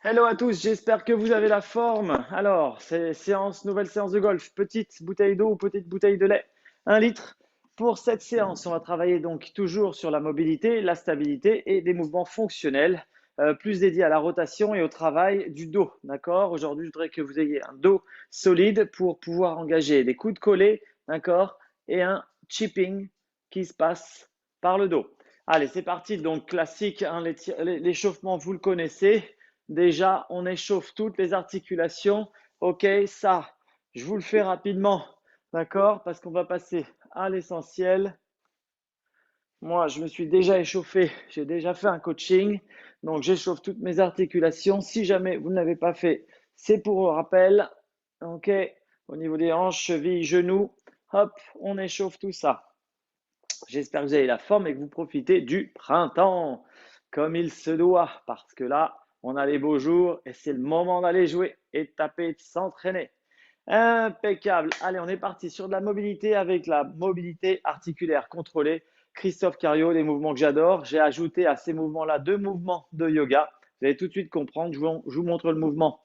Hello à tous, j'espère que vous avez la forme. Alors, c'est nouvelle séance de golf. Petite bouteille d'eau ou petite bouteille de lait, 1 litre. Pour cette séance, on va travailler donc toujours sur la mobilité, la stabilité et des mouvements fonctionnels, plus dédiés à la rotation et au travail du dos. D'accord? Aujourd'hui, je voudrais que vous ayez un dos solide pour pouvoir engager des coudes collés, d'accord? Et un chipping qui se passe par le dos. Allez, c'est parti. Donc, classique, hein, l'échauffement, vous le connaissez. Déjà, on échauffe toutes les articulations. OK, ça, je vous le fais rapidement, d'accord? Parce qu'on va passer à l'essentiel. Moi, je me suis déjà échauffé, j'ai déjà fait un coaching, donc j'échauffe toutes mes articulations. Si jamais vous ne l'avez pas fait, c'est pour rappel. OK, au niveau des hanches, chevilles, genoux, hop, on échauffe tout ça. J'espère que vous avez la forme et que vous profitez du printemps comme il se doit, parce que là, on a les beaux jours et c'est le moment d'aller jouer et de taper et de s'entraîner. Impeccable. Allez, on est parti sur de la mobilité avec la mobilité articulaire contrôlée. Christophe Cario, des mouvements que j'adore. J'ai ajouté à ces mouvements-là 2 mouvements de yoga. Vous allez tout de suite comprendre. Je vous montre le mouvement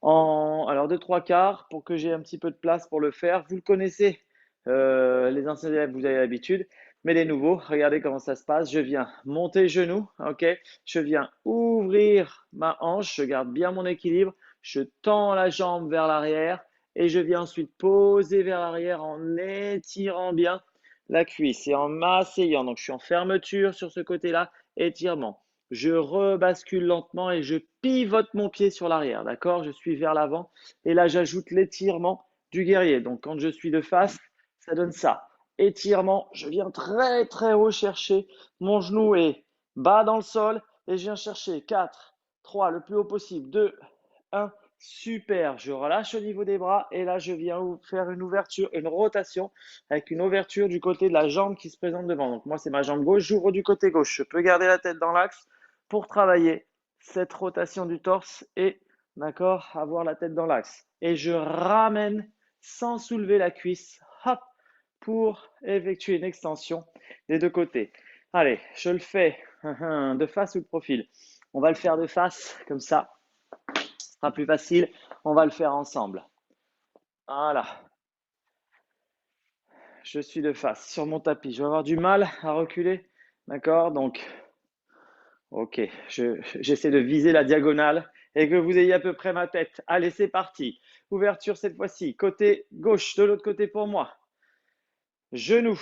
alors 2 3 quarts pour que j'ai un petit peu de place pour le faire. Vous le connaissez, les anciens élèves, vous avez l'habitude. Mais les nouveaux, regardez comment ça se passe. Je viens monter genou, ok. Je viens ouvrir ma hanche, je garde bien mon équilibre. Je tends la jambe vers l'arrière et je viens ensuite poser vers l'arrière en étirant bien la cuisse et en m'asseyant. Donc je suis en fermeture sur ce côté-là, étirement. Je rebascule lentement et je pivote mon pied sur l'arrière, d'accord? Je suis vers l'avant et là j'ajoute l'étirement du guerrier. Donc quand je suis de face, ça donne ça. Étirement, je viens très très haut chercher mon genou est bas dans le sol et je viens chercher 4, 3, le plus haut possible, 2, 1. Super, je relâche au niveau des bras et là je viens faire une ouverture, une rotation avec une ouverture du côté de la jambe qui se présente devant. Donc moi c'est ma jambe gauche, j'ouvre du côté gauche. Je peux garder la tête dans l'axe pour travailler cette rotation du torse et, d'accord, avoir la tête dans l'axe. Et je ramène sans soulever la cuisse, hop, pour effectuer une extension des deux côtés. Allez, je le fais de face ou de profil. On va le faire de face, comme ça, ce sera plus facile. On va le faire ensemble. Voilà, je suis de face sur mon tapis. Je vais avoir du mal à reculer. D'accord? Donc, ok, j'essaie de viser la diagonale et que vous ayez à peu près ma tête. Allez, c'est parti. Ouverture cette fois-ci. Côté gauche, de l'autre côté pour moi. Genou.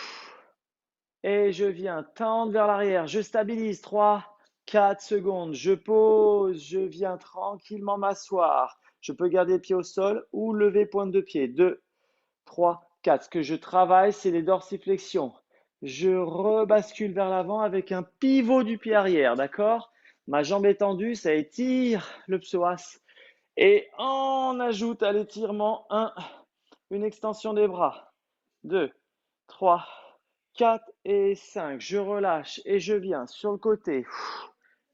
Et je viens tendre vers l'arrière. Je stabilise. 3, 4 secondes. Je pose. Je viens tranquillement m'asseoir. Je peux garder les pieds au sol ou lever pointe de pied. 2, 3, 4. Ce que je travaille, c'est les dorsiflexions. Je rebascule vers l'avant avec un pivot du pied arrière, d'accord? Ma jambe est tendue, ça étire le psoas. Et on ajoute à l'étirement une extension des bras. 2, 3, 4 et 5. Je relâche et je viens sur le côté.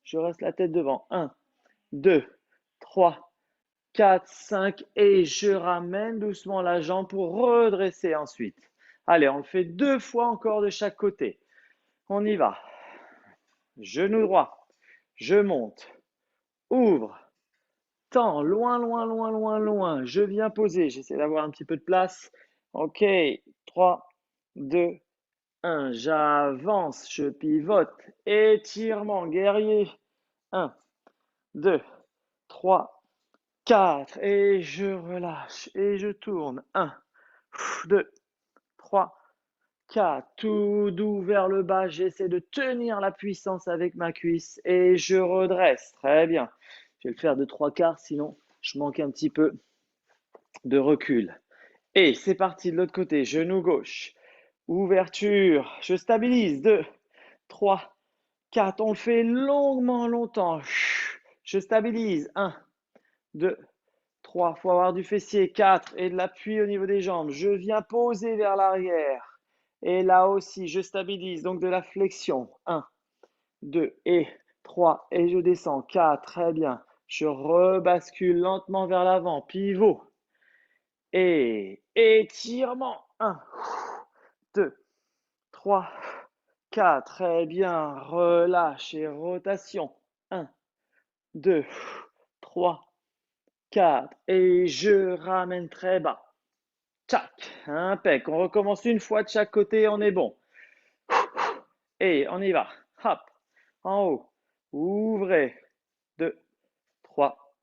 Je reste la tête devant. 1, 2, 3, 4, 5 et je ramène doucement la jambe pour redresser ensuite. Allez, on le fait 2 fois encore de chaque côté. On y va. Genou droit. Je monte. Ouvre. Tends. Loin, loin, loin, loin, loin. Je viens poser. J'essaie d'avoir un petit peu de place. Ok. 3, 2, 1. J'avance. Je pivote. Étirement guerrier. 1, 2, 3, 4 et je relâche et je tourne. 1, 2, 3, 4. Tout doux vers le bas. J'essaie de tenir la puissance avec ma cuisse et je redresse. Très bien. Je vais le faire de 3 quarts, sinon je manque un petit peu de recul. Et c'est parti de l'autre côté. Genou gauche. Ouverture. Je stabilise. 2, 3, 4. On le fait longuement, longtemps. Je stabilise. 1, 2, 3, il faut avoir du fessier. 4 et de l'appui au niveau des jambes. Je viens poser vers l'arrière. Et là aussi, je stabilise. Donc de la flexion. 1, 2 et 3. Et je descends. 4, très bien. Je rebascule lentement vers l'avant. Pivot. Et étirement. 1, 2, 3, 4. Très bien. Relâche et rotation. 1, 2, 3, 4. Et je ramène très bas. Tchac, impec. On recommence une fois de chaque côté, on est bon. Et on y va. Hop, en haut. Ouvrez. 2, 3,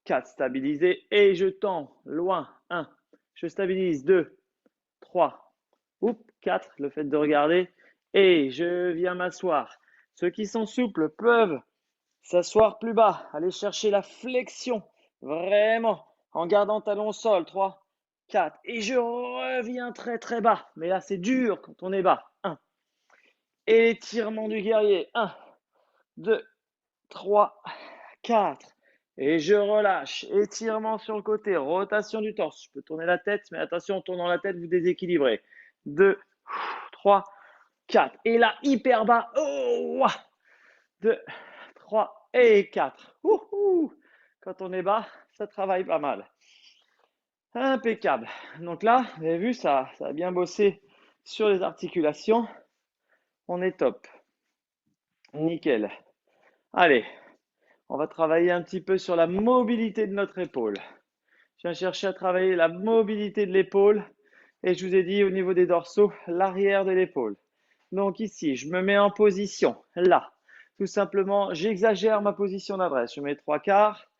4. Stabilisez. Et je tends loin. 1. Je stabilise. 2, 3. Oups, 4. Le fait de regarder. Et je viens m'asseoir. Ceux qui sont souples peuvent s'asseoir plus bas. Aller chercher la flexion. Vraiment. En gardant talon au sol. 3, 4. Et je reviens très très bas. Mais là, c'est dur quand on est bas. 1. Étirement du guerrier. 1, 2, 3, 4. Et je relâche. Étirement sur le côté. Rotation du torse. Je peux tourner la tête, mais attention, en tournant la tête, vous déséquilibrez. 2, 3, 4. Et là, hyper bas. Oh, 2, 3 et 4. Quand on est bas, ça travaille pas mal. Impeccable. Donc là, vous avez vu, ça a bien bossé sur les articulations. On est top. Nickel. Allez, on va travailler un petit peu sur la mobilité de notre épaule. Je viens chercher à travailler la mobilité de l'épaule et je vous ai dit au niveau des dorsaux, l'arrière de l'épaule. Donc ici, je me mets en position, là. Tout simplement, j'exagère ma position d'adresse. Je mets 3/4.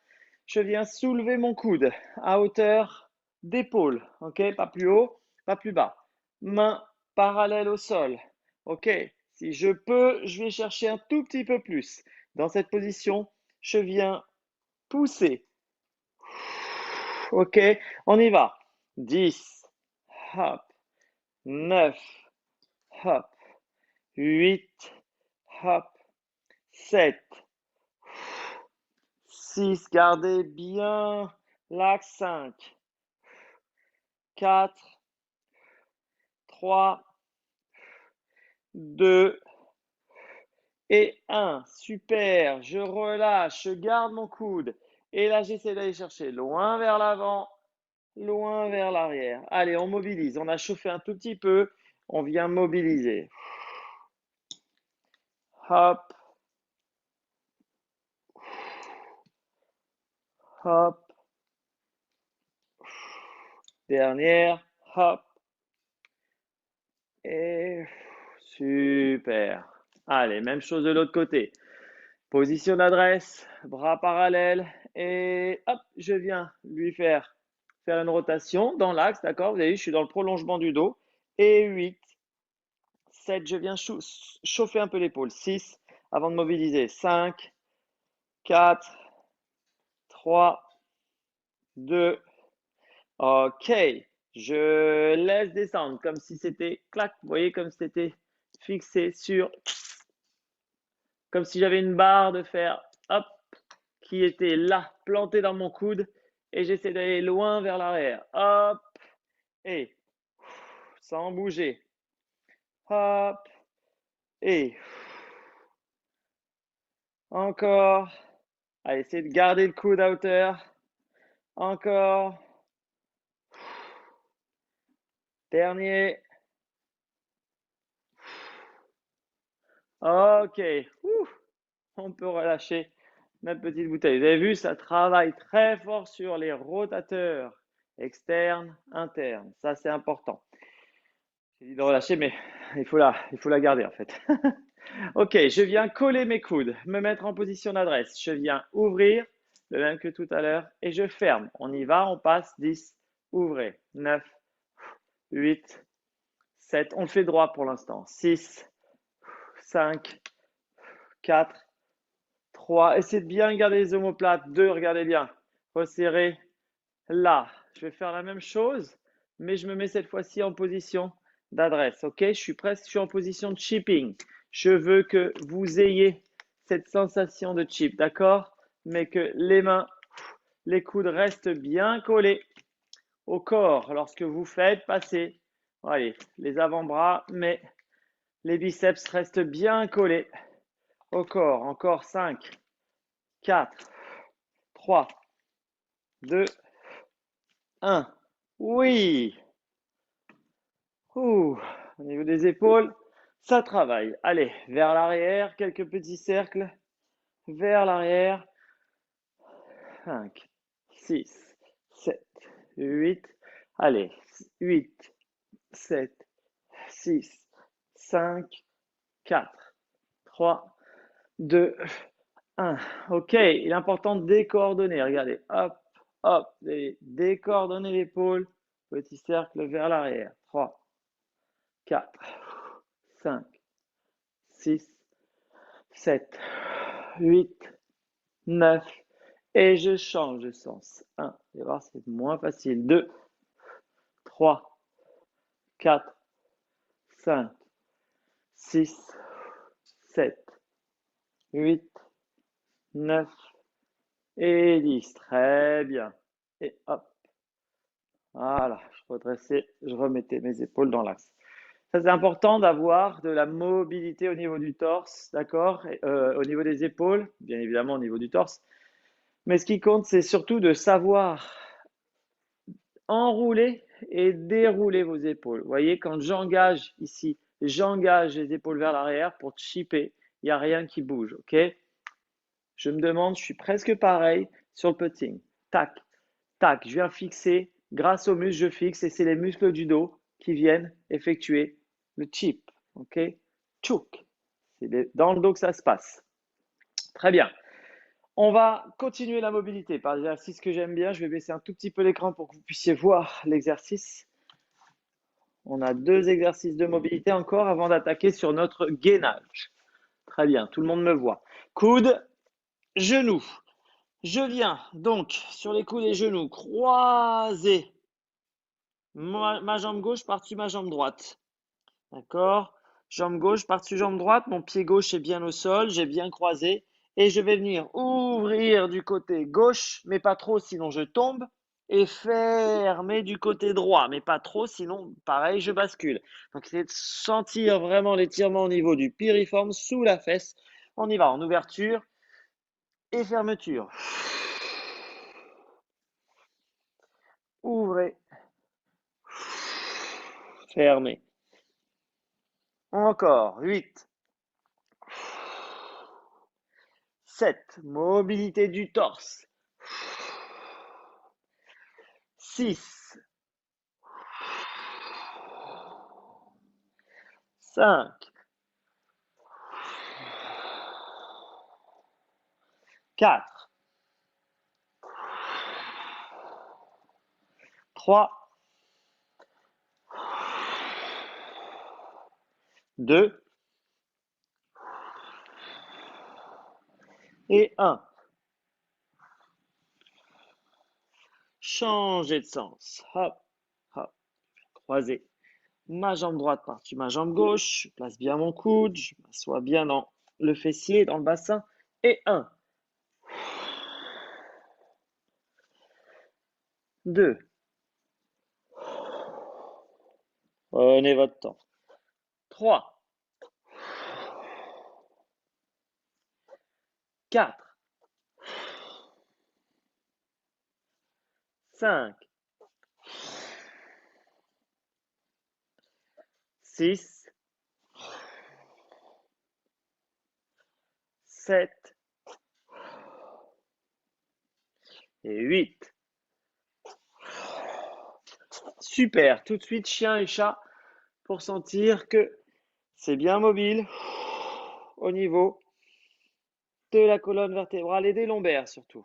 Je viens soulever mon coude à hauteur d'épaule. Ok, pas plus haut, pas plus bas. Main parallèle au sol. Ok, si je peux, je vais chercher un tout petit peu plus. Dans cette position, je viens pousser. Ok, on y va. 10, hop, 9, hop, 8, hop, 7, 6, gardez bien l'axe. 5, 4, 3, 2 et 1. Super, je relâche, je garde mon coude. Et là, j'essaie d'aller chercher loin vers l'avant, loin vers l'arrière. Allez, on mobilise. On a chauffé un tout petit peu. On vient mobiliser. Hop, hop. Dernière, hop. Et super. Allez, même chose de l'autre côté. Position d'adresse, bras parallèles. Et hop, je viens lui faire une rotation dans l'axe, d'accord? Vous avez vu, je suis dans le prolongement du dos. Et 8, 7, je viens chauffer un peu l'épaule. 6, avant de mobiliser. 5, 4, 3, 2, ok. Je laisse descendre comme si c'était, clac, vous voyez, comme si c'était fixé sur, comme si j'avais une barre de fer, hop, qui était là, plantée dans mon coude. Et j'essaie d'aller loin vers l'arrière. Hop, et sans bouger. Hop, et encore. Allez, essayez de garder le coude à hauteur. Encore. Dernier. Ok. On peut relâcher notre petite bouteille. Vous avez vu, ça travaille très fort sur les rotateurs externes, internes. Ça, c'est important. J'ai dit de relâcher, mais il faut la garder en fait. Ok, je viens coller mes coudes, me mettre en position d'adresse. Je viens ouvrir, le même que tout à l'heure, et je ferme. On y va, on passe 10, ouvrez. 9, 8, 7. On le fait droit pour l'instant. 6, 5, 4, 3. Essayez de bien garder les omoplates. 2, regardez bien. Resserrez là. Je vais faire la même chose, mais je me mets cette fois-ci en position d'adresse. Ok, je suis en position de chipping. Je veux que vous ayez cette sensation de chip, d'accord? Mais que les mains, les coudes restent bien collés au corps lorsque vous faites passer, allez, les avant-bras, mais les biceps restent bien collés au corps. Encore 5, 4, 3, 2, 1. Oui. Au niveau des épaules, ça travaille. Allez, vers l'arrière, quelques petits cercles. Vers l'arrière. 5, 6, 7, 8. Allez, 8, 7, 6, 5, 4, 3, 2, 1. OK, il est important de décoordonner. Regardez, hop, hop, décoordonner l'épaule. Petit cercle vers l'arrière. 3, 4, 5, 6, 7, 8, 9. Et je change de sens. 1, vous allez voir, c'est moins facile. 2, 3, 4, 5, 6, 7, 8, 9 et 10. Très bien. Et hop. Voilà, je redressais, je remettais mes épaules dans l'axe. Ça, c'est important d'avoir de la mobilité au niveau du torse, d'accord? Au niveau des épaules, bien évidemment au niveau du torse. Mais ce qui compte, c'est surtout de savoir enrouler et dérouler vos épaules. Vous voyez, quand j'engage ici, j'engage les épaules vers l'arrière pour chipper, il n'y a rien qui bouge, ok? Je me demande, je suis presque pareil sur le putting. Tac, tac, je viens fixer, grâce aux muscles, je fixe et c'est les muscles du dos qui viennent effectuer le chip, ok? Chouk, c'est dans le dos que ça se passe. Très bien. On va continuer la mobilité par l'exercice que j'aime bien. Je vais baisser un tout petit peu l'écran pour que vous puissiez voir l'exercice. On a 2 exercices de mobilité encore avant d'attaquer sur notre gainage. Très bien, tout le monde me voit. Coude, genoux. Je viens donc sur les coudes et genoux croiser ma jambe gauche par-dessus ma jambe droite. D'accord? Jambe gauche par-dessus jambe droite. Mon pied gauche est bien au sol. J'ai bien croisé. Et je vais venir ouvrir du côté gauche, mais pas trop, sinon je tombe. Et fermer du côté droit, mais pas trop, sinon, pareil, je bascule. Donc, essayez de sentir vraiment l'étirement au niveau du piriforme sous la fesse. On y va en ouverture et fermeture. Ouvrez. Fermez. Encore. 8. 7. Mobilité du torse. 6. 5. 4. 3. 2. Et 1. Changez de sens. Hop, hop. Croisez ma jambe droite par-dessus ma jambe gauche. Je place bien mon coude. Je m'assois bien dans le fessier, dans le bassin. Et 1. 2. Prenez votre temps. 3. 4. 5. 6. 7. Et 8. Super. Tout de suite, chien et chat pour sentir que c'est bien mobile au niveau de la colonne vertébrale et des lombaires surtout.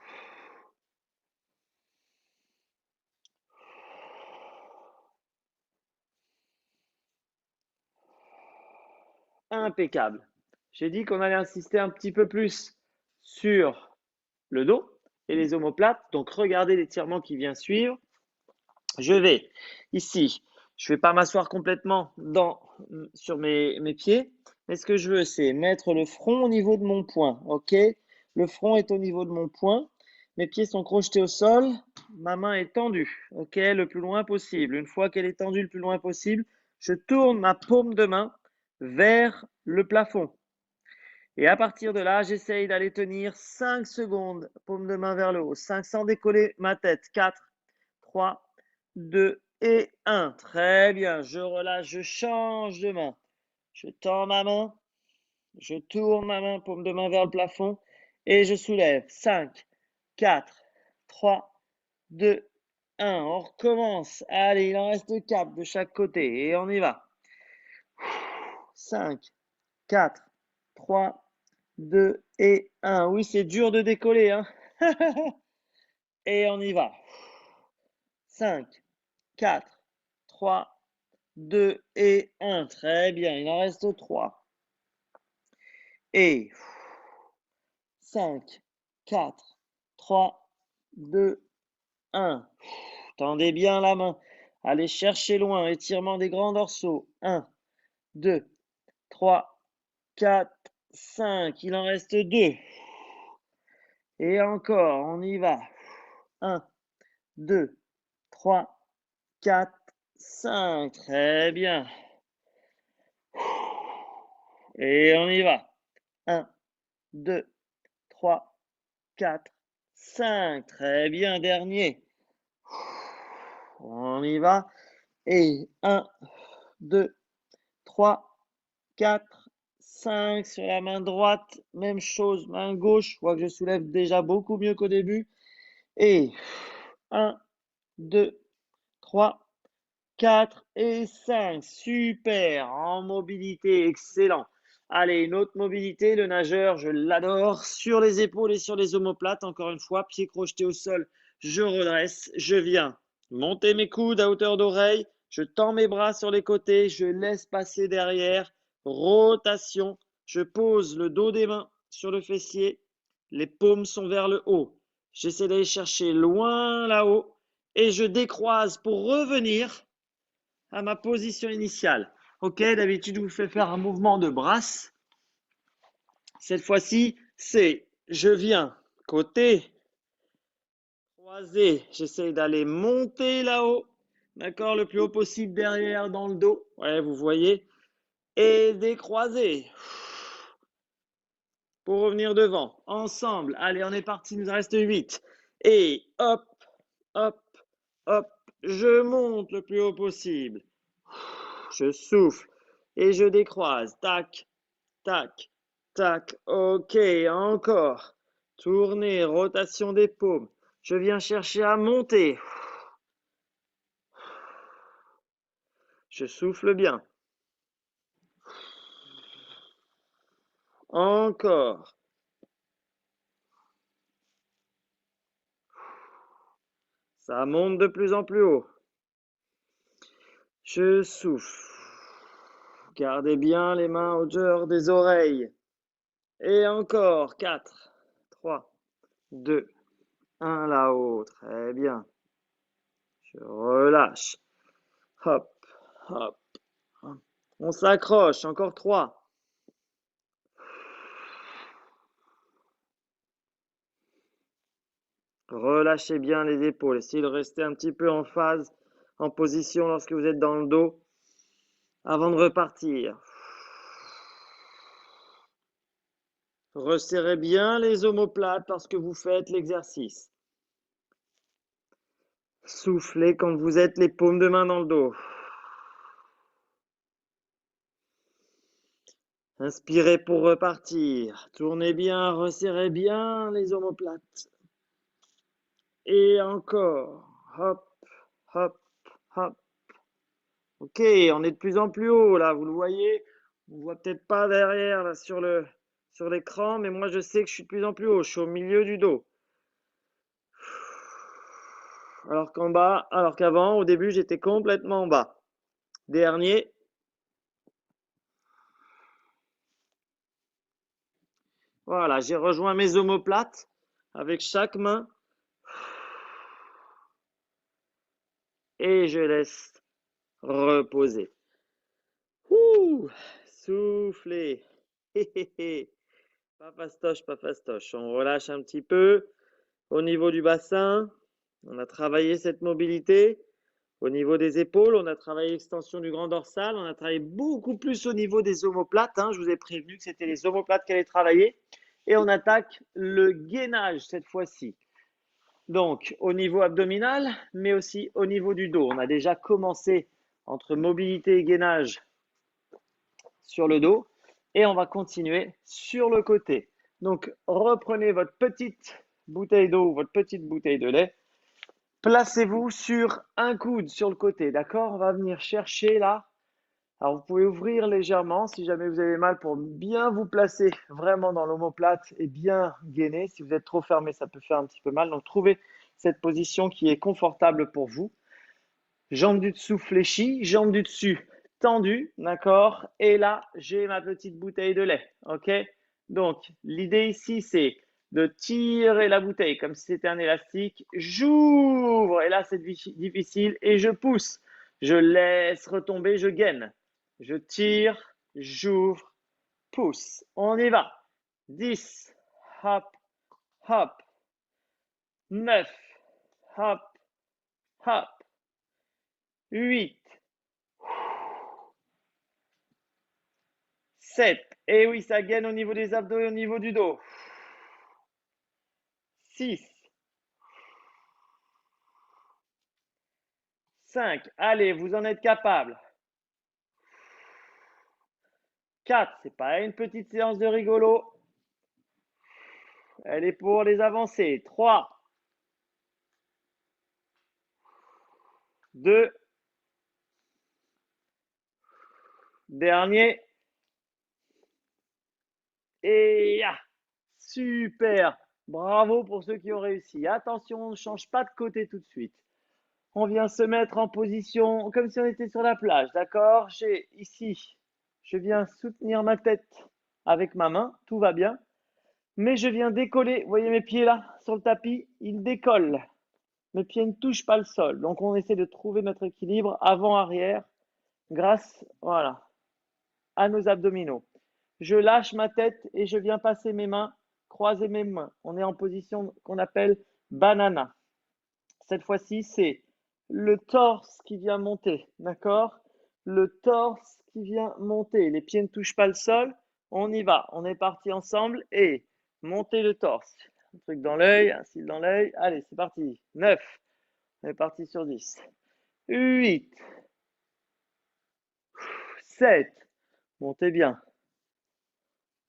Impeccable. J'ai dit qu'on allait insister un petit peu plus sur le dos et les omoplates. Donc, regardez l'étirement qui vient suivre. Je vais ici, je ne vais pas m'asseoir complètement sur mes pieds, mais ce que je veux, c'est mettre le front au niveau de mon poing. OK? Le front est au niveau de mon poing. Mes pieds sont crochetés au sol. Ma main est tendue. OK? Le plus loin possible. Une fois qu'elle est tendue le plus loin possible, je tourne ma paume de main vers le plafond. Et à partir de là, j'essaye d'aller tenir 5 secondes, paume de main vers le haut. 5 sans décoller ma tête. 4, 3, 2 et 1. Très bien, je relâche, je change de main. Je tends ma main, je tourne ma main, paume de main vers le plafond et je soulève. 5, 4, 3, 2, 1. On recommence. Allez, il en reste 4 de chaque côté et on y va. 5, 4, 3, 2 et 1. Oui, c'est dur de décoller, hein. Et on y va. 5, 4, 3, 2 et 1. Très bien, il en reste 3. Et 5, 4, 3, 2, 1. Tendez bien la main. Allez chercher loin. Étirement des grands dorsaux. 1, 2, 3, 4, 5. Il en reste 2. Et encore, on y va. 1, 2, 3, 4, 5. Très bien. Et on y va. 1, 2, 3, 4, 5. Très bien, dernier. On y va. Et 1, 2, 3, 4, 5 sur la main droite. Même chose, main gauche. Je vois que je soulève déjà beaucoup mieux qu'au début. Et 1, 2, 3, 4 et 5. Super. En mobilité, excellent. Allez, une autre mobilité. Le nageur, je l'adore. Sur les épaules et sur les omoplates. Encore une fois, pieds crochetés au sol. Je redresse. Je viens monter mes coudes à hauteur d'oreille. Je tends mes bras sur les côtés. Je laisse passer derrière. Rotation. Je pose le dos des mains sur le fessier. Les paumes sont vers le haut. J'essaie d'aller chercher loin là-haut. Et je décroise pour revenir à ma position initiale. Ok, d'habitude, je vous fais faire un mouvement de brasse. Cette fois-ci, c'est je viens côté croisé. J'essaie d'aller monter là-haut. D'accord, le plus haut possible derrière dans le dos. Ouais, vous voyez. Et décroiser. Pour revenir devant. Ensemble. Allez, on est parti. Il nous reste 8. Et hop, hop, hop. Je monte le plus haut possible. Je souffle et je décroise. Tac, tac, tac. Ok, encore. Tournez, rotation des paumes. Je viens chercher à monter. Je souffle bien. Encore. Ça monte de plus en plus haut. Je souffle. Gardez bien les mains à hauteur des oreilles. Et encore. 4, 3, 2, 1 là-haut. Très bien. Je relâche. Hop, hop. On s'accroche. Encore 3. Relâchez bien les épaules. Essayez de rester un petit peu en phase, en position lorsque vous êtes dans le dos, avant de repartir. Resserrez bien les omoplates lorsque vous faites l'exercice. Soufflez quand vous êtes les paumes de main dans le dos. Inspirez pour repartir. Tournez bien, resserrez bien les omoplates. Et encore. Hop, hop, hop. Ok, on est de plus en plus haut là, vous le voyez. On ne voit peut-être pas derrière là, sur l'écran, mais moi je sais que je suis de plus en plus haut. Je suis au milieu du dos. Alors qu'avant, au début, j'étais complètement en bas. Dernier. Voilà, j'ai rejoint mes omoplates avec chaque main. Et je laisse reposer. Ouh, soufflez. Pas fastoche, pas fastoche. On relâche un petit peu au niveau du bassin. On a travaillé cette mobilité. Au niveau des épaules, on a travaillé l'extension du grand dorsal. On a travaillé beaucoup plus au niveau des omoplates. Je vous ai prévenu que c'était les omoplates qui allaient travailler. Et on attaque le gainage cette fois-ci. Donc, au niveau abdominal, mais aussi au niveau du dos. On a déjà commencé entre mobilité et gainage sur le dos. Et on va continuer sur le côté. Donc, reprenez votre petite bouteille d'eau ou votre petite bouteille de lait. Placez-vous sur un coude sur le côté, d'accord? On va venir chercher là. Alors, vous pouvez ouvrir légèrement si jamais vous avez mal pour bien vous placer vraiment dans l'omoplate et bien gainer. Si vous êtes trop fermé, ça peut faire un petit peu mal. Donc, trouvez cette position qui est confortable pour vous. Jambes du dessous fléchies, jambes du dessus tendues, d'accord? Et là, j'ai ma petite bouteille de lait, ok? Donc, l'idée ici, c'est de tirer la bouteille comme si c'était un élastique. J'ouvre, et là, c'est difficile, et je pousse. Je laisse retomber, je gaine. Je tire, j'ouvre, pousse. On y va. 10, hop, hop. 9, hop, hop. 8, 7. Et oui, ça gaine au niveau des abdos et au niveau du dos. 6, 5. Allez, vous en êtes capable. 4. C'est pas une petite séance de rigolo. Elle est pour les avancées. 3, 2. Dernier. Et ya. Super. Bravo pour ceux qui ont réussi. Attention, on ne change pas de côté tout de suite. On vient se mettre en position comme si on était sur la plage, d'accord? J'ai ici, je viens soutenir ma tête avec ma main, tout va bien. Mais je viens décoller, vous voyez mes pieds là sur le tapis, ils décollent. Mes pieds ne touchent pas le sol. Donc on essaie de trouver notre équilibre avant-arrière grâce, voilà, à nos abdominaux. Je lâche ma tête et je viens passer mes mains, croiser mes mains. On est en position qu'on appelle banana. Cette fois-ci, c'est le torse qui vient monter, d'accord? Le torse qui vient monter. Les pieds ne touchent pas le sol. On y va. On est parti ensemble et montez le torse. Un truc dans l'œil, un cil dans l'œil. Allez, c'est parti. 9. On est parti sur 10. 8. 7. Montez bien.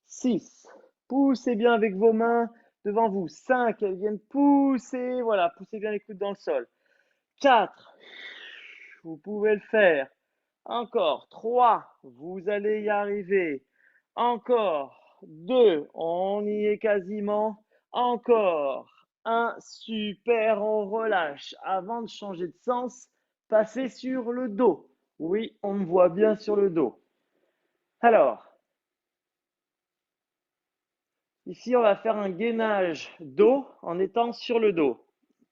6. Poussez bien avec vos mains devant vous. 5. Elles viennent pousser. Voilà, poussez bien les coudes dans le sol. 4. Vous pouvez le faire. Encore 3. Vous allez y arriver. Encore 2. On y est quasiment. Encore 1. Super, on relâche. Avant de changer de sens, passez sur le dos. Oui, on me voit bien sur le dos. Alors, ici, on va faire un gainage dos en étant sur le dos.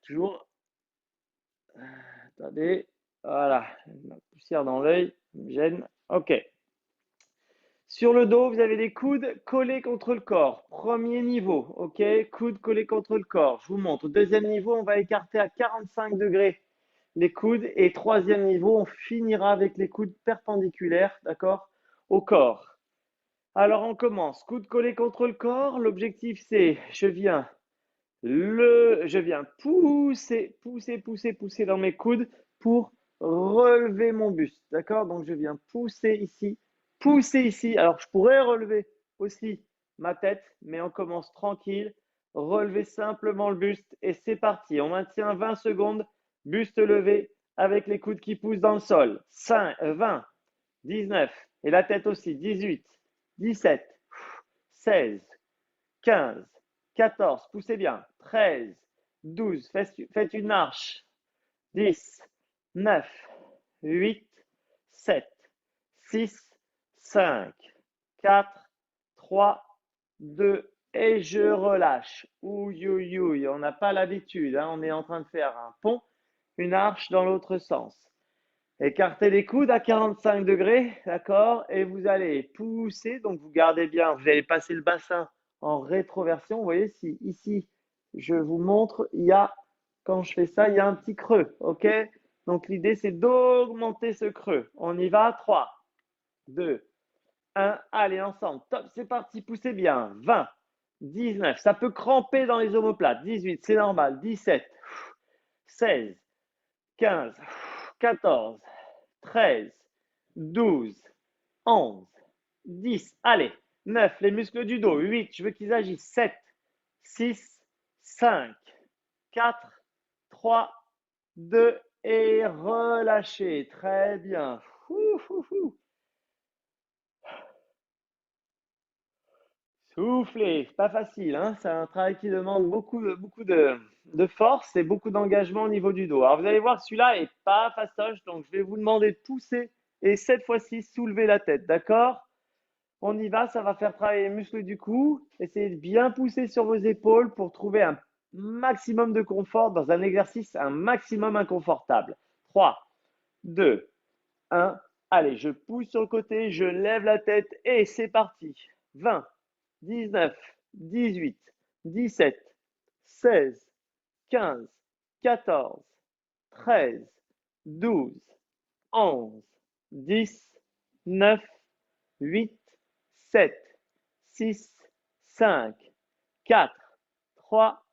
Toujours. Attendez. Voilà. La poussière dans l'œil me gêne. OK. Sur le dos, vous avez les coudes collés contre le corps. Premier niveau, OK? Coudes collés contre le corps. Je vous montre. Deuxième niveau, on va écarter à 45 degrés les coudes. Et troisième niveau, on finira avec les coudes perpendiculaires, d'accord? Au corps. Alors, on commence. Coudes collés contre le corps. L'objectif, c'est, je viens pousser, pousser, pousser, pousser dans mes coudes pour relever mon buste. D'accord? Donc, je viens pousser ici, pousser ici. Alors, je pourrais relever aussi ma tête, mais on commence tranquille. Relevez simplement le buste et c'est parti. On maintient 20 secondes, buste levé avec les coudes qui poussent dans le sol. 5, 20, 19 et la tête aussi. 18, 17, 16, 15, 14, poussez bien. 13, 12, faites une marche. 10, 9, 8, 7, 6, 5, 4, 3, 2, et je relâche. Ouïe, ouïe, ouïe, on n'a pas l'habitude, hein, on est en train de faire un pont, une arche dans l'autre sens. Écartez les coudes à 45 degrés, d'accord? Et vous allez pousser, donc vous gardez bien, vous allez passer le bassin en rétroversion. Vous voyez, si ici, je vous montre, quand je fais ça, il y a un petit creux, ok? Donc l'idée, c'est d'augmenter ce creux. On y va, 3, 2, 1, allez, ensemble, top, c'est parti, poussez bien, 20, 19, ça peut cramper dans les omoplates, 18, c'est normal, 17, 16, 15, 14, 13, 12, 11, 10, allez, 9, les muscles du dos, 8, je veux qu'ils agissent, 7, 6, 5, 4, 3, 2 et relâchez. Très bien. Soufflez. Pas facile, hein. C'est un travail qui demande beaucoup de force et beaucoup d'engagement au niveau du dos. Alors, vous allez voir que celui-là est pas fastoche, donc je vais vous demander de pousser et cette fois-ci, soulever la tête. D'accord? On y va, ça va faire travailler les muscles du cou. Essayez de bien pousser sur vos épaules pour trouver un maximum de confort dans un exercice un maximum inconfortable. 3, 2, 1. Allez, je pousse sur le côté, je lève la tête et c'est parti. 20, 19, 18, 17, 16, 15, 14, 13, 12, 11, 10, 9, 8, 7, 6, 5, 4, 3,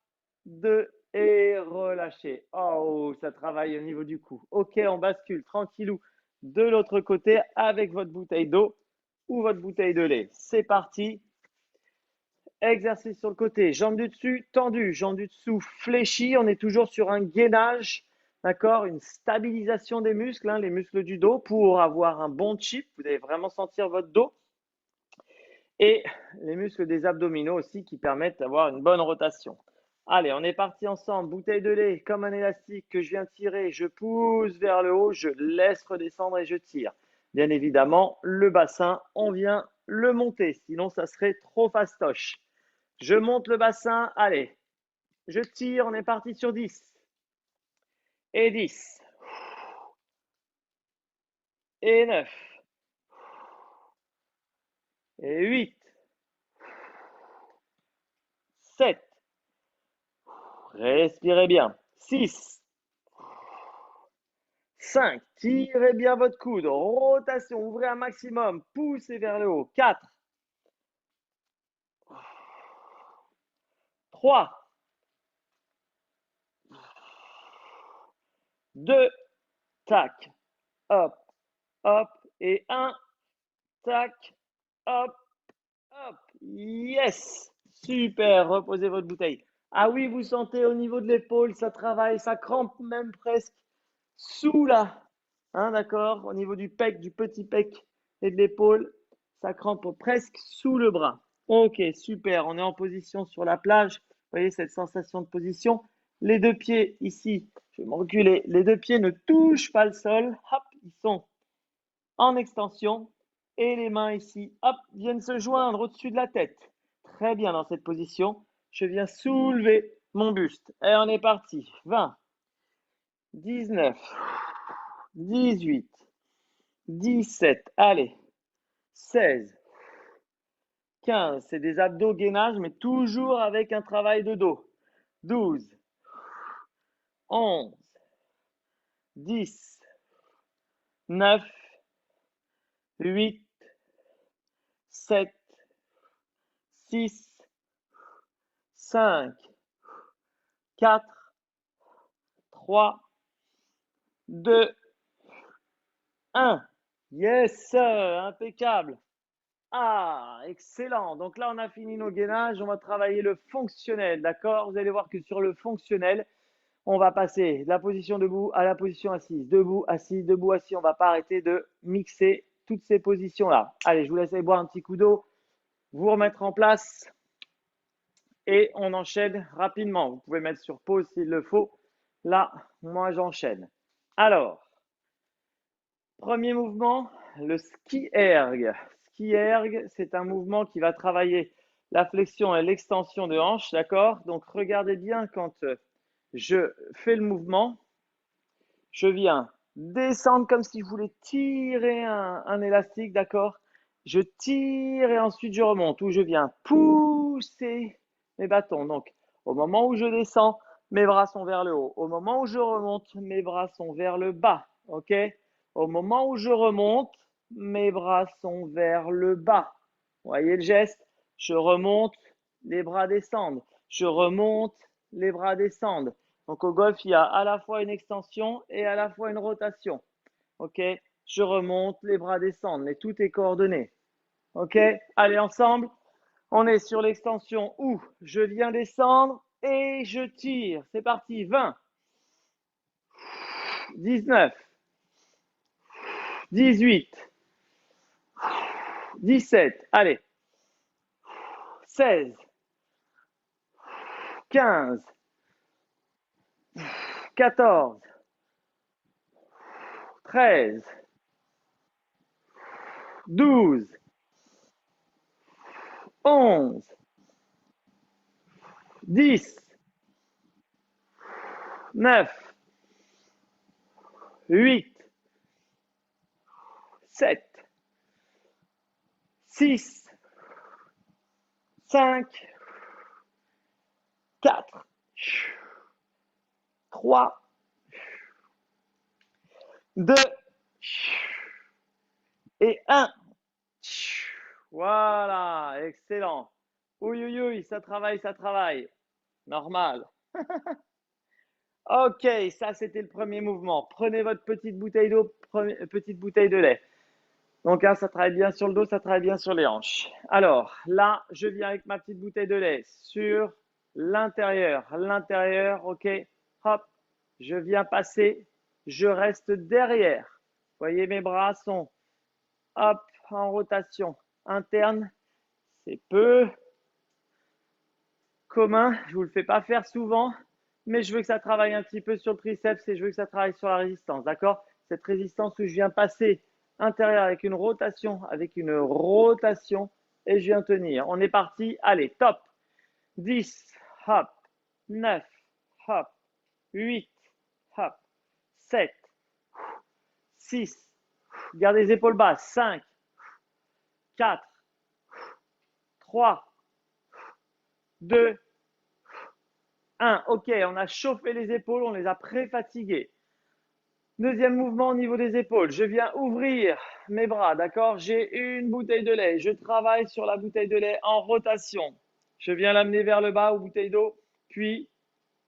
2 et relâchez. Oh, ça travaille au niveau du cou. Ok, on bascule tranquillou de l'autre côté avec votre bouteille d'eau ou votre bouteille de lait. C'est parti. Exercice sur le côté, jambes du dessus tendues, jambes du dessous fléchies. On est toujours sur un gainage, d'accord? Une stabilisation des muscles, hein, les muscles du dos pour avoir un bon chip. Vous allez vraiment sentir votre dos. Et les muscles des abdominaux aussi qui permettent d'avoir une bonne rotation. Allez, on est parti ensemble. Bouteille de lait comme un élastique que je viens tirer. Je pousse vers le haut, je laisse redescendre et je tire. Bien évidemment, le bassin, on vient le monter. Sinon, ça serait trop fastoche. Je monte le bassin. Allez, je tire. On est parti sur 10. Et 10. Et 9. Et 8. 7. Respirez bien. 6. 5, tirez bien votre coude, rotation, ouvrez un maximum, poussez vers le haut. 4, 3, 2, tac, hop, hop, et 1, tac, hop, hop. Yes, super, reposez votre bouteille. Ah oui, vous sentez au niveau de l'épaule, ça travaille, ça crampe même presque sous là. Hein, d'accord? Au niveau du pec, du petit pec et de l'épaule, ça crampe presque sous le bras. Ok, super. On est en position sur la plage. Vous voyez cette sensation de position. Les deux pieds ici, je vais me reculer. Les deux pieds ne touchent pas le sol. Hop, ils sont en extension. Et les mains ici, hop, viennent se joindre au-dessus de la tête. Très bien dans cette position. Je viens soulever mon buste. Et on est parti. 20, 19, 18, 17, allez, 16, 15, c'est des abdos gainage, mais toujours avec un travail de dos. 12, 11, 10, 9, 8, 7, 6, 5, 4, 3, 2, 1. Yes, impeccable. Ah, excellent. Donc là, on a fini nos gainages. On va travailler le fonctionnel, d'accord? Vous allez voir que sur le fonctionnel, on va passer de la position debout à la position assise. Debout, assis, debout, assis. On ne va pas arrêter de mixer toutes ces positions-là. Allez, je vous laisse aller boire un petit coup d'eau, vous remettre en place et on enchaîne rapidement. Vous pouvez mettre sur pause s'il le faut. Là, moi, j'enchaîne. Alors, premier mouvement, le ski erg. Ski erg, c'est un mouvement qui va travailler la flexion et l'extension de hanche, d'accord? Donc, regardez bien quand je fais le mouvement, je viens descendre comme si je voulais tirer un élastique, d'accord? Je tire et ensuite je remonte, ou je viens pousser mes bâtons. Donc, au moment où je descends, mes bras sont vers le haut. Au moment où je remonte, mes bras sont vers le bas, ok? Au moment où je remonte, mes bras sont vers le bas. Vous voyez le geste? Je remonte, les bras descendent. Je remonte, les bras descendent. Donc au golf, il y a à la fois une extension et à la fois une rotation. Ok? Je remonte, les bras descendent, mais tout est coordonné. Ok? Allez, ensemble, on est sur l'extension où je viens descendre Et je tire. C'est parti. 20, 19, 18, 17. Allez. 16, 15, 14, 13, 12, 11, 10, 9, 8, 7, 6, 5, 4, 3, 2 et 1. Voilà, excellent. Oui, oui, oui, ça travaille, ça travaille. Normal. Ok, ça c'était le premier mouvement. Prenez votre petite bouteille d'eau, petite bouteille de lait. Donc là, ça travaille bien sur le dos, ça travaille bien sur les hanches. Alors là, je viens avec ma petite bouteille de lait sur l'intérieur. L'intérieur, ok. Hop, je viens passer, je reste derrière. Vous voyez, mes bras sont hop, en rotation interne. C'est peu commun, je ne vous le fais pas faire souvent, mais je veux que ça travaille un petit peu sur le triceps et je veux que ça travaille sur la résistance, d'accord? Cette résistance où je viens passer intérieur avec une rotation et je viens tenir. On est parti, allez, top. 10, hop, 9, hop, 8, hop, 7, 6, gardez les épaules basses, 5, 4, 3, 2, 1. Ok, on a chauffé les épaules, on les a pré-fatiguées. Deuxième mouvement au niveau des épaules. Je viens ouvrir mes bras, d'accord? J'ai une bouteille de lait. Je travaille sur la bouteille de lait en rotation. Je viens l'amener vers le bas aux bouteilles d'eau, puis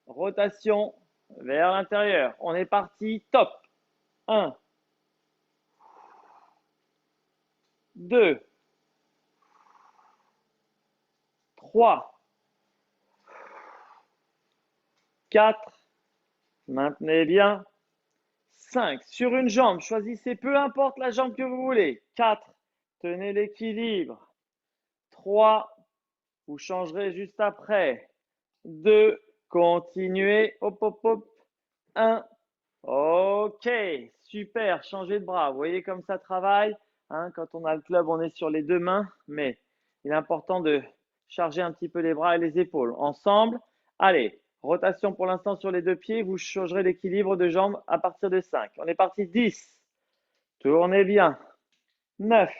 rotation vers l'intérieur. On est parti, top. 1, 2, 3, 4, maintenez bien. 5, sur une jambe, choisissez peu importe la jambe que vous voulez. 4, tenez l'équilibre. 3, vous changerez juste après. 2, continuez. Hop, hop, hop. 1, ok, super, changez de bras. Vous voyez comme ça travaille. Hein, quand on a le club, on est sur les deux mains, mais il est important de charger un petit peu les bras et les épaules. Ensemble, allez, rotation pour l'instant sur les deux pieds. Vous changerez l'équilibre de jambes à partir de 5. On est parti, 10. Tournez bien. 9.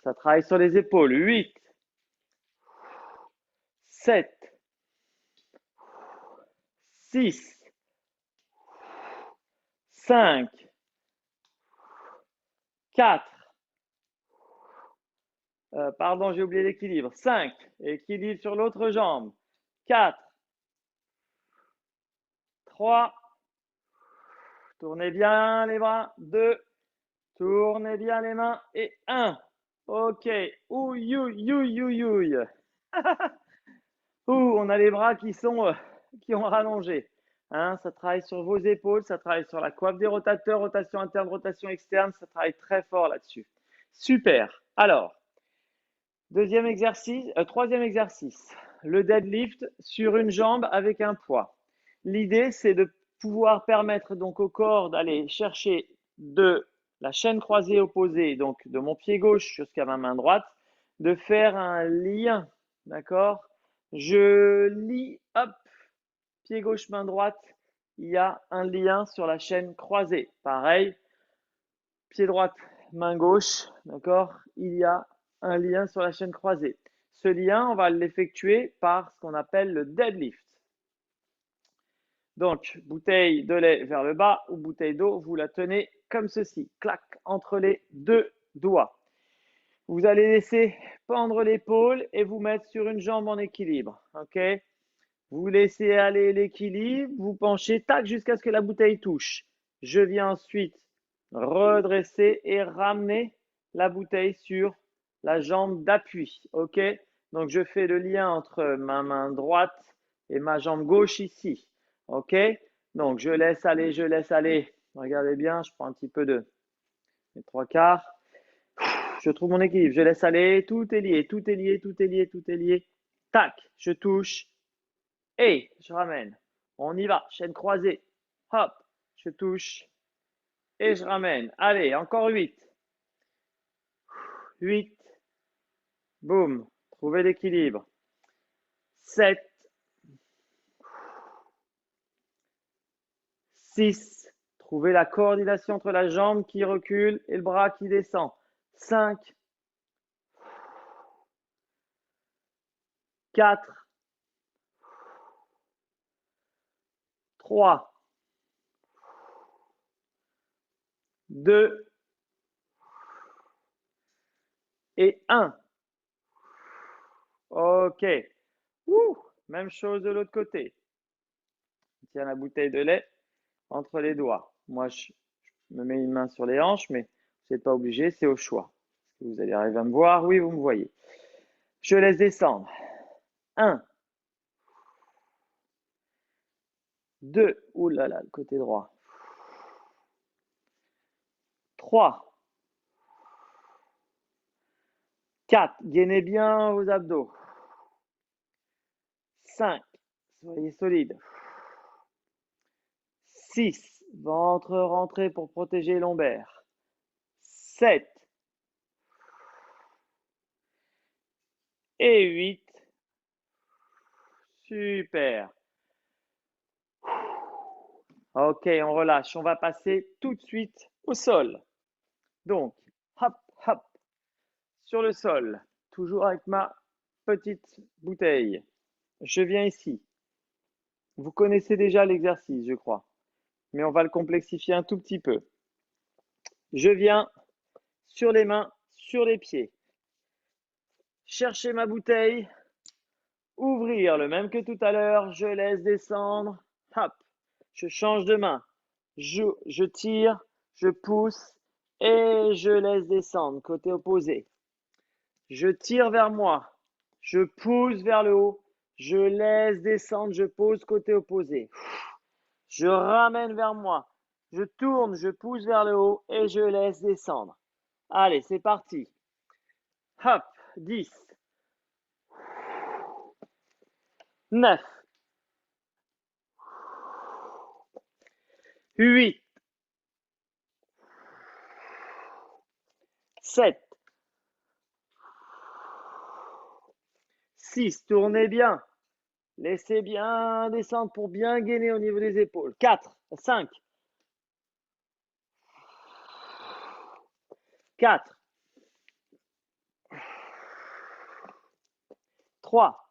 Ça travaille sur les épaules. 8. 7. 6. 5. 4. Pardon, j'ai oublié l'équilibre. 5. Équilibre sur l'autre jambe. 4. 3. Tournez bien les bras. 2. Tournez bien les mains. Et 1. Ok. Ouille, ouille, ouille, ouille, ouille. Ouh, on a les bras qui ont rallongé. Hein, ça travaille sur vos épaules, ça travaille sur la coiffe des rotateurs, rotation interne, rotation externe, ça travaille très fort là-dessus. Super. Alors, troisième exercice, le deadlift sur une jambe avec un poids. L'idée, c'est de pouvoir permettre donc au corps d'aller chercher de la chaîne croisée opposée, donc de mon pied gauche jusqu'à ma main droite, de faire un lien, d'accord? Je lie, hop, pied gauche, main droite, il y a un lien sur la chaîne croisée. Pareil, pied droite, main gauche, d'accord? Il y a un lien sur la chaîne croisée. Ce lien, on va l'effectuer par ce qu'on appelle le deadlift. Donc, bouteille de lait vers le bas ou bouteille d'eau, vous la tenez comme ceci, clac, entre les deux doigts. Vous allez laisser pendre l'épaule et vous mettre sur une jambe en équilibre, ok? Vous laissez aller l'équilibre, vous penchez, tac, jusqu'à ce que la bouteille touche. Je viens ensuite redresser et ramener la bouteille sur la jambe d'appui, ok? Donc, je fais le lien entre ma main droite et ma jambe gauche ici. OK? Donc, je laisse aller, je laisse aller. Regardez bien, je prends un petit peu de les trois quarts. Je trouve mon équilibre, je laisse aller, tout est lié, tout est lié, tout est lié, tout est lié. Tac, je touche et je ramène. On y va, chaîne croisée. Hop, je touche et je ramène. Allez, encore 8. 8. Boum, trouvez l'équilibre. 7. 6. Trouvez la coordination entre la jambe qui recule et le bras qui descend. 5. 4. 3. 2. Et 1. OK. Même chose de l'autre côté. On tient la bouteille de lait entre les doigts. Moi, je me mets une main sur les hanches, mais vous n'êtes pas obligé, c'est au choix. Vous allez arriver à me voir? Oui, vous me voyez. Je laisse descendre. 1, 2, ouh là là, le côté droit. 3, 4, gainez bien vos abdos. 5, soyez solide. 6, ventre rentré pour protéger les lombaires. 7 et 8. Super. Ok, on relâche. On va passer tout de suite au sol. Donc, hop, hop, sur le sol, toujours avec ma petite bouteille. Je viens ici. Vous connaissez déjà l'exercice, je crois, mais on va le complexifier un tout petit peu. Je viens sur les mains, sur les pieds. Chercher ma bouteille, ouvrir le même que tout à l'heure, je laisse descendre, hop, je change de main, je tire, je pousse et je laisse descendre, côté opposé. Je tire vers moi, je pousse vers le haut, je laisse descendre, je pose côté opposé. Je ramène vers moi, je tourne, je pousse vers le haut et je laisse descendre. Allez, c'est parti. Hop, 10, 9, 8, 7, 6, tournez bien. Laissez bien descendre pour bien gainer au niveau des épaules. 4, 5, 4, 3,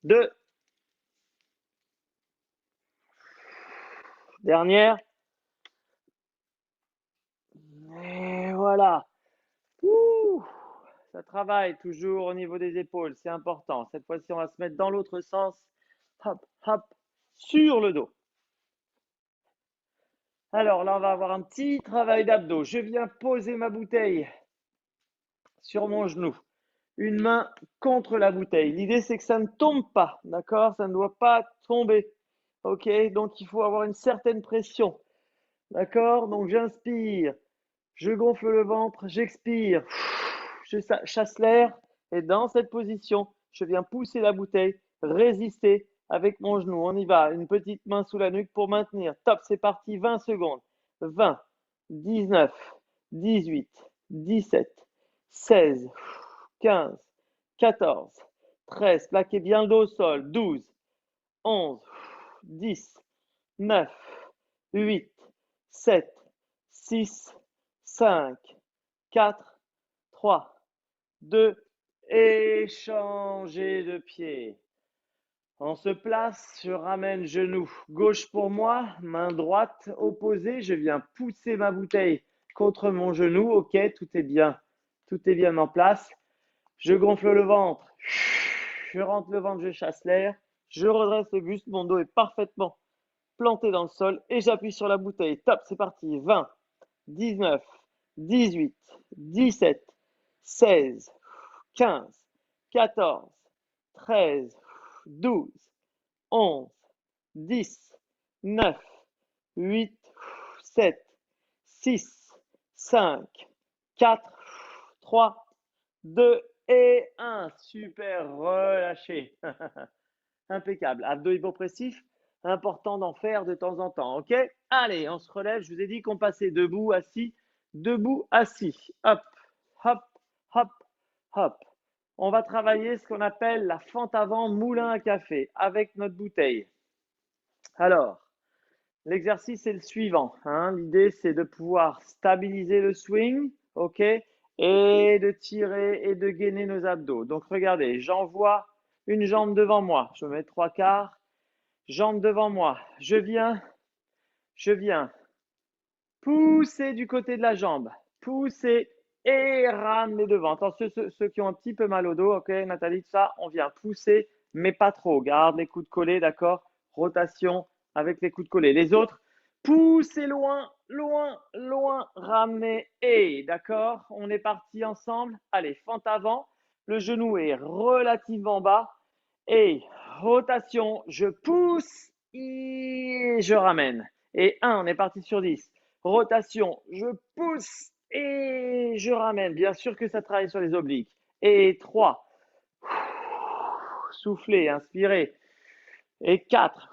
2, dernière. Et voilà. Ouh, ça travaille toujours au niveau des épaules, c'est important. Cette fois-ci, on va se mettre dans l'autre sens. Hop, hop, sur le dos. Alors là, on va avoir un petit travail d'abdos. Je viens poser ma bouteille sur mon genou. Une main contre la bouteille. L'idée, c'est que ça ne tombe pas, d'accord? Ça ne doit pas tomber. Ok? Donc, il faut avoir une certaine pression. D'accord? Donc, j'inspire, je gonfle le ventre, j'expire, je chasse l'air et dans cette position, je viens pousser la bouteille, résister avec mon genou. On y va. Une petite main sous la nuque pour maintenir. Top, c'est parti. 20 secondes. 20, 19, 18, 17, 16, 15, 14, 13. Plaquez bien le dos au sol. 12, 11, 10, 9, 8, 7, 6, 5, 4, 3, 2 et changez de pied. On se place, je ramène genou gauche pour moi, main droite opposée, je viens pousser ma bouteille contre mon genou. Ok, tout est bien en place. Je gonfle le ventre, je rentre le ventre, je chasse l'air, je redresse le buste, mon dos est parfaitement planté dans le sol et j'appuie sur la bouteille. Top, c'est parti. 20, 19, 18, 17, 16, 15, 14, 13, 12, 11, 10, 9, 8, 7, 6, 5, 4, 3, 2 et 1. Super, relâché. Impeccable. Abdos hypopressifs, important d'en faire de temps en temps. OK? Allez, on se relève. Je vous ai dit qu'on passait debout, assis, debout, assis. Hop, hop, hop, hop. On va travailler ce qu'on appelle la fente avant moulin à café avec notre bouteille. Alors, l'exercice est le suivant, hein. L'idée, c'est de pouvoir stabiliser le swing, OK, et de tirer et de gainer nos abdos. Donc, regardez, j'envoie une jambe devant moi. Je me mets trois quarts, jambe devant moi. Je viens pousser du côté de la jambe, pousser et ramener devant. Attention, ceux qui ont un petit peu mal au dos, OK, Nathalie, ça, on vient pousser, mais pas trop. Garde les coudes collés, d'accord? Rotation avec les coudes collés. Les autres, poussez loin, loin, loin, ramenez et, d'accord? On est parti ensemble. Allez, fente avant. Le genou est relativement bas. Et rotation, je pousse et je ramène. Et 1, on est parti sur 10. Rotation, je pousse et je ramène. Bien sûr que ça travaille sur les obliques. Et 3, soufflez, inspirez. Et 4,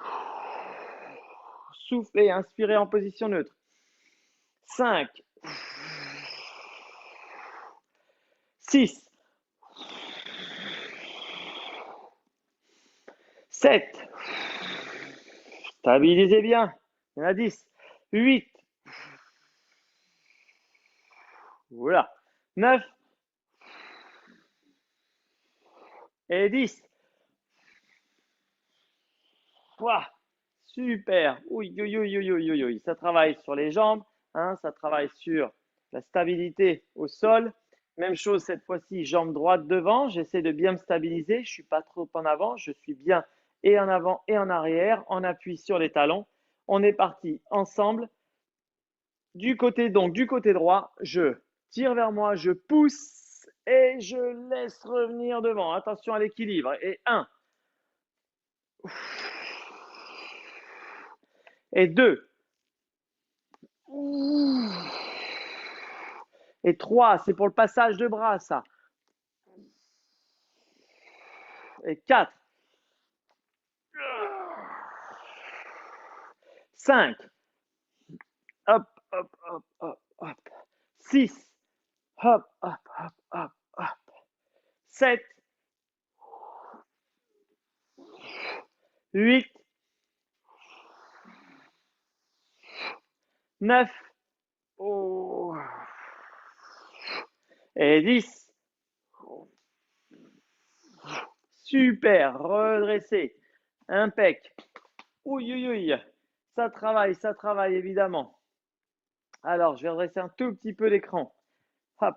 soufflez, inspirez en position neutre. 5, 6, 7, stabilisez bien. Il y en a 10, 8, voilà, 9 et 10. Ouah, super. Oui, oui, oui, oui, oui, oui. Ça travaille sur les jambes, hein, ça travaille sur la stabilité au sol. Même chose cette fois-ci, jambe droite devant. J'essaie de bien me stabiliser. Je ne suis pas trop en avant. Je suis bien et en avant et en arrière, en appui sur les talons. On est parti ensemble. Du côté droit, je tire vers moi, je pousse et je laisse revenir devant. Attention à l'équilibre. Et 1, et 2, et 3, c'est pour le passage de bras, ça. Et 4, 5, hop, hop, hop, hop, hop. 6, hop, hop, hop, hop, hop. 7, 8, 9, oh, et 10. Super, redressé, impec. Oui, oui, oui, ça travaille évidemment. Alors, je vais redresser un tout petit peu l'écran. Hop,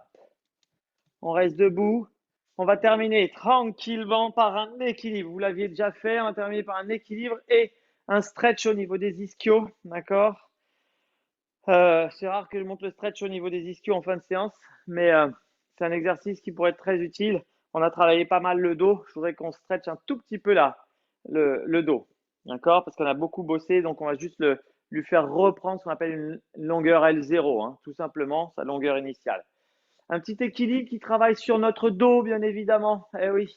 on reste debout. On va terminer tranquillement par un équilibre. Vous l'aviez déjà fait. On va terminer par un équilibre et un stretch au niveau des ischios. D'accord? C'est rare que je monte le stretch au niveau des ischios en fin de séance, mais c'est un exercice qui pourrait être très utile. On a travaillé pas mal le dos. Je voudrais qu'on stretch un tout petit peu là, le dos. D'accord? Parce qu'on a beaucoup bossé, donc on va juste lui faire reprendre ce qu'on appelle une longueur L0, hein, tout simplement, sa longueur initiale. Un petit équilibre qui travaille sur notre dos, bien évidemment. Eh oui,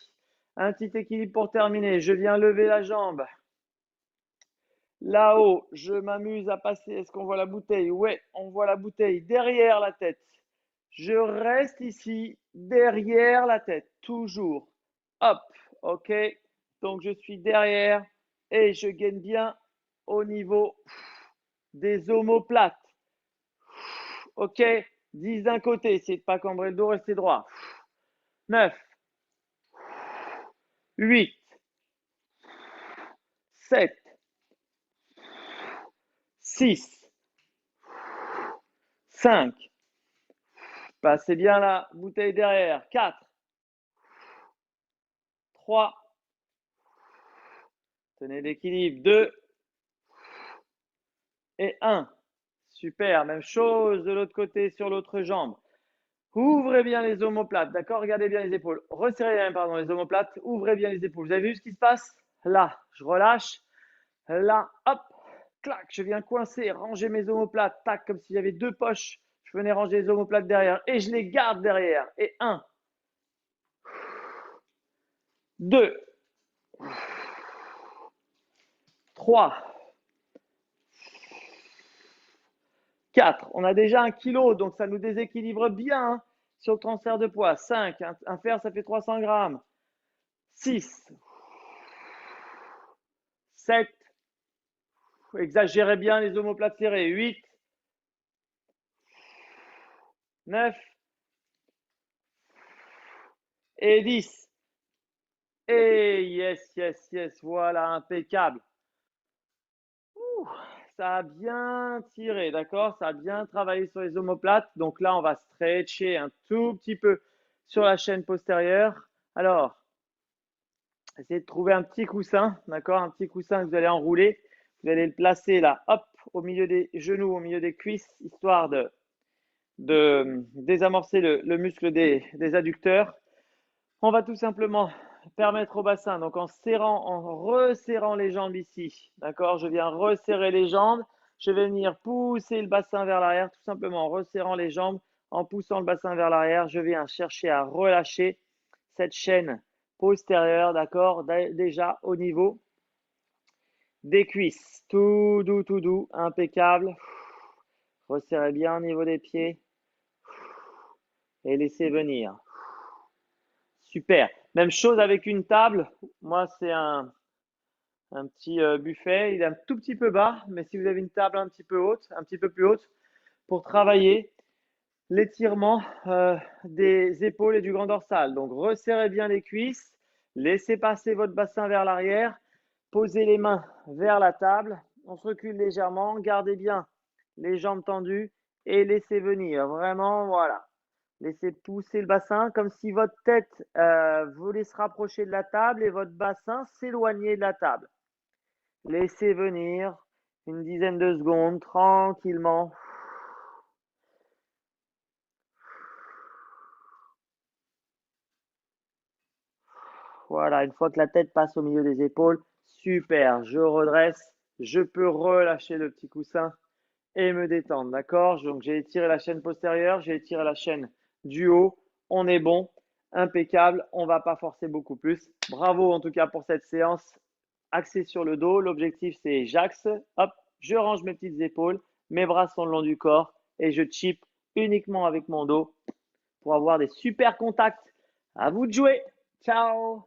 un petit équilibre pour terminer. Je viens lever la jambe. Là-haut, je m'amuse à passer. Est-ce qu'on voit la bouteille? Ouais, on voit la bouteille derrière la tête. Je reste ici, derrière la tête, toujours. Hop, ok. Donc je suis derrière et je gagne bien au niveau des omoplates. Ok, 10 d'un côté, essayez de pas cambrer le dos, restez droit. 9, 8, 7, 6, 5. Passez bien la bouteille derrière. 4, 3. Tenez l'équilibre. 2 et 1. Super. Même chose de l'autre côté sur l'autre jambe. Ouvrez bien les omoplates, d'accord? Regardez bien les épaules. Resserrez bien, pardon, les omoplates. Ouvrez bien les épaules. Vous avez vu ce qui se passe? Là, je relâche. Là, hop, clac, je viens coincer, ranger mes omoplates, tac, comme si j'avais deux poches. Je venais ranger les omoplates derrière et je les garde derrière. Et un, deux, trois, quatre. On a déjà 1 kg, donc ça nous déséquilibre bien hein, sur le transfert de poids. 5, un fer, ça fait 300 grammes. 6, 7, exagérez bien les omoplates serrées. 8, 9 et 10. Et yes, yes, yes, voilà, impeccable. Ouh, ça a bien tiré, d'accord? Ça a bien travaillé sur les omoplates. Donc là, on va stretcher un tout petit peu sur la chaîne postérieure. Alors, essayez de trouver un petit coussin, d'accord? Un petit coussin que vous allez enrouler. Vous allez le placer là, hop, au milieu des genoux, au milieu des cuisses, histoire de désamorcer le muscle des adducteurs. On va tout simplement permettre au bassin, donc en serrant, en resserrant les jambes ici, d'accord? Je viens resserrer les jambes, je vais venir pousser le bassin vers l'arrière, tout simplement en resserrant les jambes, en poussant le bassin vers l'arrière, je viens chercher à relâcher cette chaîne postérieure, d'accord? Déjà au niveau des cuisses, tout doux, impeccable. Resserrez bien au niveau des pieds et laissez venir. Super. Même chose avec une table. Moi, c'est un petit buffet. Il est un tout petit peu bas, mais si vous avez une table un petit peu haute, un petit peu plus haute, pour travailler l'étirement des épaules et du grand dorsal. Donc, resserrez bien les cuisses, laissez passer votre bassin vers l'arrière, posez les mains vers la table, on se recule légèrement, gardez bien les jambes tendues et laissez venir. Vraiment, voilà. Laissez pousser le bassin comme si votre tête voulait se rapprocher de la table et votre bassin s'éloigner de la table. Laissez venir une dizaine de secondes tranquillement. Voilà, une fois que la tête passe au milieu des épaules, super, je redresse, je peux relâcher le petit coussin et me détendre, d'accord? Donc j'ai étiré la chaîne postérieure, j'ai étiré la chaîne du haut, on est bon, impeccable, on ne va pas forcer beaucoup plus. Bravo en tout cas pour cette séance axée sur le dos. L'objectif c'est j'axe, hop, je range mes petites épaules, mes bras sont le long du corps et je chip uniquement avec mon dos pour avoir des super contacts. À vous de jouer. Ciao!